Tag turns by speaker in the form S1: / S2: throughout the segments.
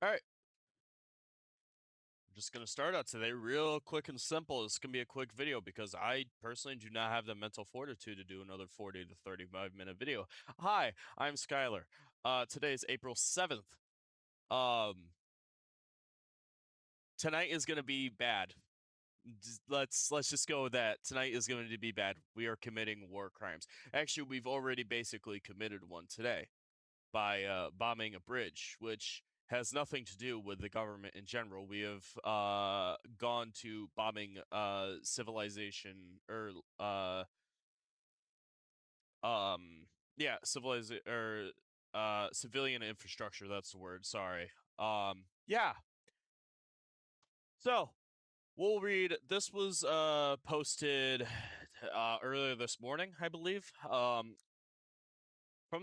S1: All right. I'm just going to start out today real quick and simple. It's going to be a quick video because I personally do not have the mental fortitude to do another 40 to 35-minute video. Hi, I'm Skylar. Today is April 7th. Tonight is going to be bad. Let's just go with that. Tonight is going to be bad. We are committing war crimes. Actually, we've already basically committed one today by bombing a bridge, which has nothing to do with the government in general. We have gone to bombing civilization or yeah, civilian infrastructure, that's the word. Sorry. Yeah. So, we'll read. This was posted earlier this morning, I believe. From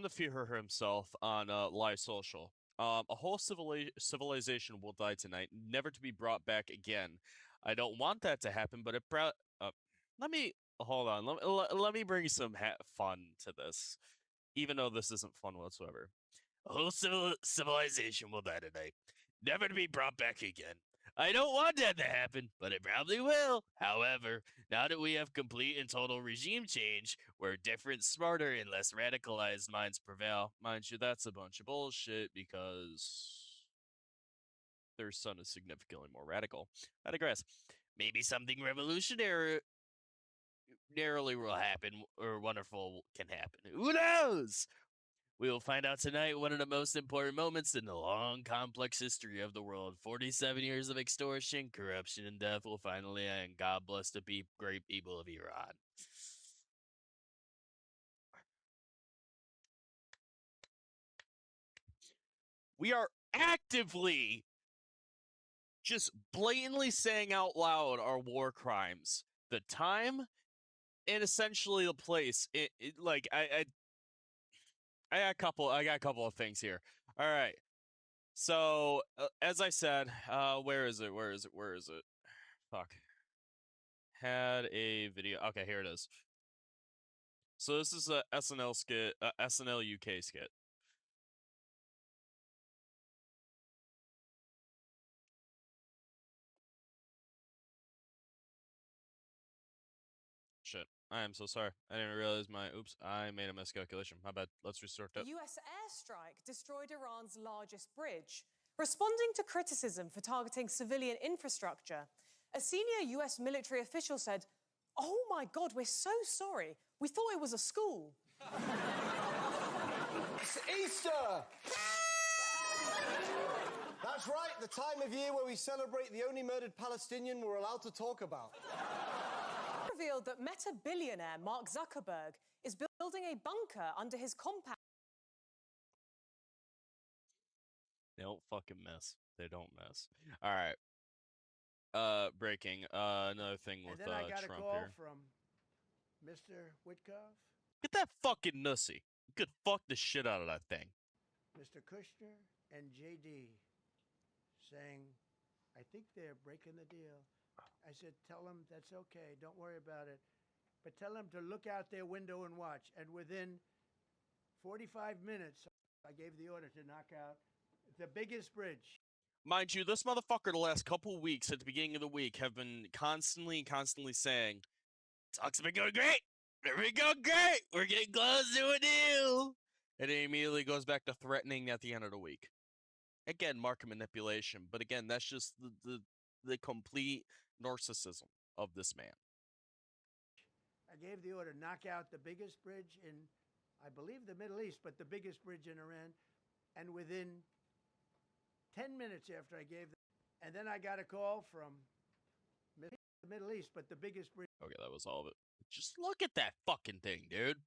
S1: the Führer himself on Live Social. A whole civilization will die tonight, never to be brought back again. I don't want that to happen, but it brought. Let me hold on. Let me bring some fun to this, even though this isn't fun whatsoever. A whole civilization will die tonight, never to be brought back again. I don't want that to happen, but it probably will. However, now that we have complete and total regime change, where different, smarter, and less radicalized minds prevail, mind you, that's a bunch of bullshit because their son is significantly more radical. I digress. Maybe something revolutionary narrowly will happen or wonderful can happen. Who knows? We will find out tonight one of the most important moments in the long, complex history of the world. 47 years of extortion, corruption, and death will finally end. God bless the great people of Iran. We are actively just blatantly saying out loud our war crimes, the time, and essentially the place. I got a couple of things here. All right. So, as I said, where is it? Fuck. Had a video. Okay, here it is. So this is a SNL skit, SNL UK skit. Shit. I am so sorry. I didn't realize I made a miscalculation. My bad. Let's restart that.
S2: A US airstrike destroyed Iran's largest bridge. Responding to criticism for targeting civilian infrastructure, a senior US military official said, "Oh my God, we're so sorry. We thought it was a school."
S3: It's Easter! That's right, the time of year where we celebrate the only murdered Palestinian we're allowed to talk about.
S2: Revealed that Meta billionaire Mark Zuckerberg is building a bunker under his compound.
S1: They don't fucking mess. They don't mess. All right. Breaking. Another thing with
S4: And then I got
S1: Trump
S4: a call
S1: here.
S4: from Mr. Witkoff,
S1: Get that fucking nussy. You could fuck the shit out of that thing.
S4: Mr. Kushner, and JD saying, I think they're breaking the deal. I said, tell them that's okay. Don't worry about it. But tell them to look out their window and watch. And within 45 minutes, I gave the order to knock out the biggest bridge.
S1: Mind you, this motherfucker the last couple of weeks at the beginning of the week have been constantly saying, talks have been going great. They've been going great. We're getting close to a deal. And it immediately goes back to threatening at the end of the week. Again, market manipulation. But again, that's just the complete narcissism of this man.
S4: I gave the order, knock out the biggest bridge in, I believe, the Middle East, but the biggest bridge in Iran. And within 10 minutes after I gave them, and then I got a call from the Middle East, but the biggest bridge.
S1: Okay, that was all of it. Just look at that fucking thing, dude.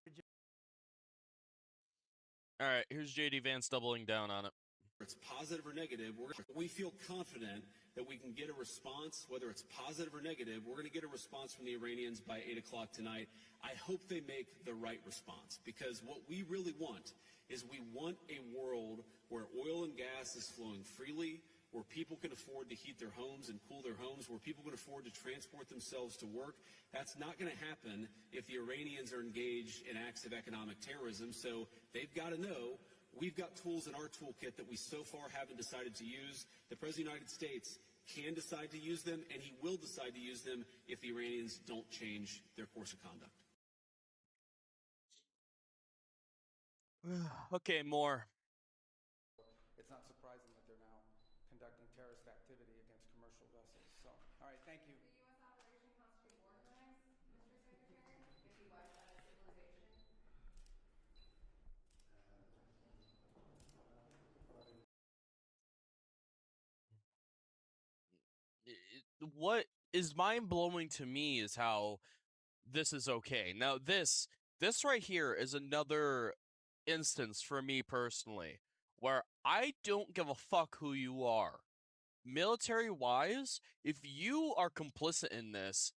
S1: All right, here's JD Vance doubling down on it.
S5: It's positive or negative, we feel confident that we can get a response, whether it's positive or negative. We're going to get a response from the Iranians by 8 o'clock tonight. I hope they make the right response, because what we really want is we want a world where oil and gas is flowing freely, where people can afford to heat their homes and cool their homes, where people can afford to transport themselves to work. That's not going to happen if the Iranians are engaged in acts of economic terrorism. So they've got to know We've got tools in our toolkit that we so far haven't decided to use. The President of the United States can decide to use them, and he will decide to use them if the Iranians don't change their course of conduct.
S1: Okay, more.
S6: It's not surprising that they're now conducting terrorist activity against commercial vessels. So, all right, thank you.
S7: The U.S. operation constitute war crimes, Mr. Secretary, if he was at a civilization?
S1: What is mind blowing to me is how this is okay. Now, this right here is another instance for me personally where I don't give a fuck who you are. Military wise, if you are complicit in this,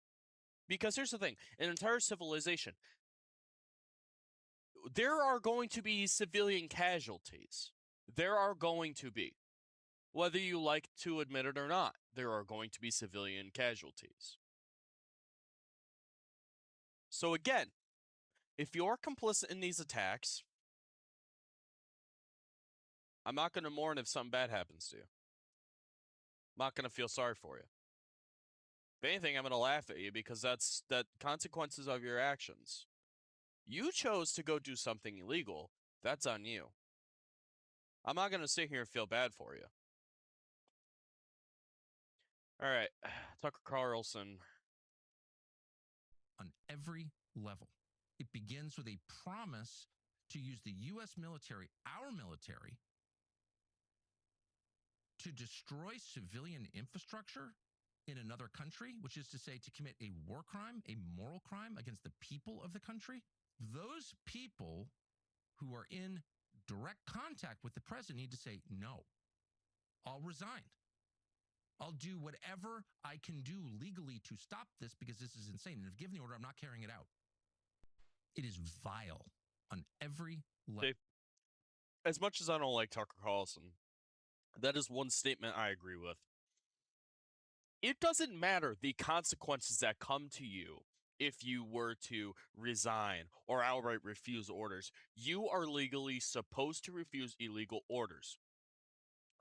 S1: because here's the thing, an entire civilization, there are going to be civilian casualties. There are going to be. Whether you like to admit it or not, there are going to be civilian casualties. So again, if you're complicit in these attacks, I'm not going to mourn if something bad happens to you. I'm not going to feel sorry for you. If anything, I'm going to laugh at you because that's the consequences of your actions. You chose to go do something illegal. That's on you. I'm not going to sit here and feel bad for you. All right, Tucker Carlson.
S8: On every level. It begins with a promise to use the U.S. military, our military, to destroy civilian infrastructure in another country, which is to say to commit a war crime, a moral crime against the people of the country. Those people who are in direct contact with the president need to say, no, I'll resign. I'll do whatever I can do legally to stop this because this is insane. And if given the order, I'm not carrying it out. It is vile on every level.
S1: As much as I don't like Tucker Carlson, that is one statement I agree with. It doesn't matter the consequences that come to you if you were to resign or outright refuse orders. You are legally supposed to refuse illegal orders.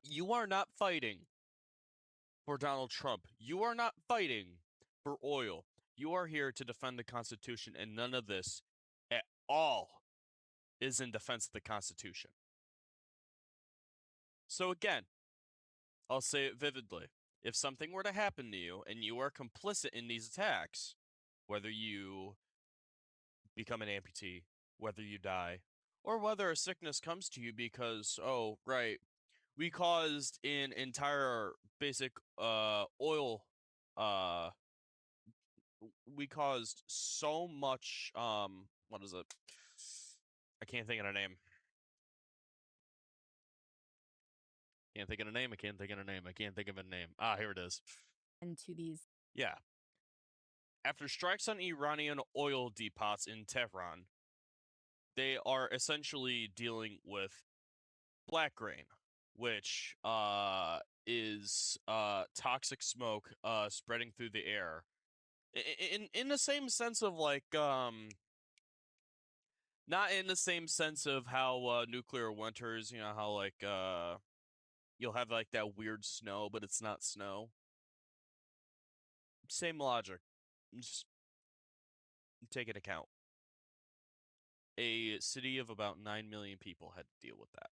S1: You are not fighting for Donald Trump. You are not fighting for oil. You are here to defend the Constitution, and none of this at all is in defense of the Constitution. So again, I'll say it vividly. If something were to happen to you and you are complicit in these attacks, whether you become an amputee, whether you die, or whether a sickness comes to you because, oh, right, we caused an entire basic oil, we caused so much, what is it? I can't think of a name. Can't think of a name. I can't think of a name. I can't think of a name. Ah, here it is.
S9: And to these.
S1: Yeah. After strikes on Iranian oil depots in Tehran, they are essentially dealing with black grain, which is toxic smoke spreading through the air. In the same sense of like not in the same sense of how nuclear winters, you know, how like you'll have like that weird snow, but it's not snow. Same logic. Just take into account. A city of about 9 million people had to deal with that.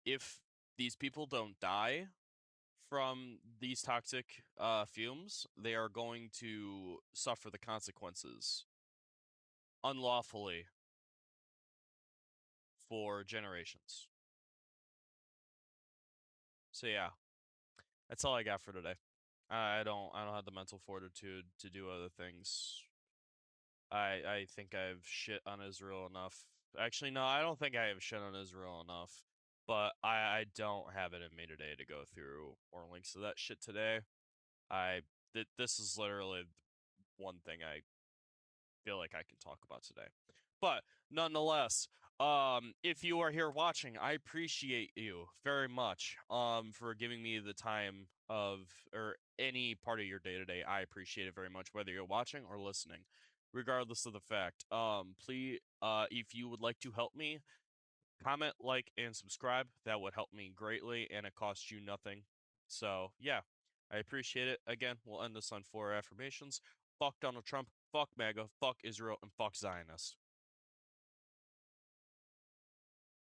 S1: If these people don't die from these toxic fumes, they are going to suffer the consequences unlawfully for generations. So yeah, that's all I got for today. I don't have the mental fortitude to do other things. I think I've shit on Israel enough. Actually, no, I don't think I have shit on Israel enough. But I don't have it in me today to go through more links to that shit today. This is literally one thing I feel like I can talk about today. But nonetheless, if you are here watching, I appreciate you very much for giving me the time of, or any part of your day today. I appreciate it very much, whether you're watching or listening, regardless of the fact. Please, if you would like to help me comment, like, and subscribe. That would help me greatly, and it costs you nothing. So, yeah, I appreciate it. Again, we'll end this on 4 affirmations. Fuck Donald Trump, fuck MAGA, fuck Israel, and fuck Zionists.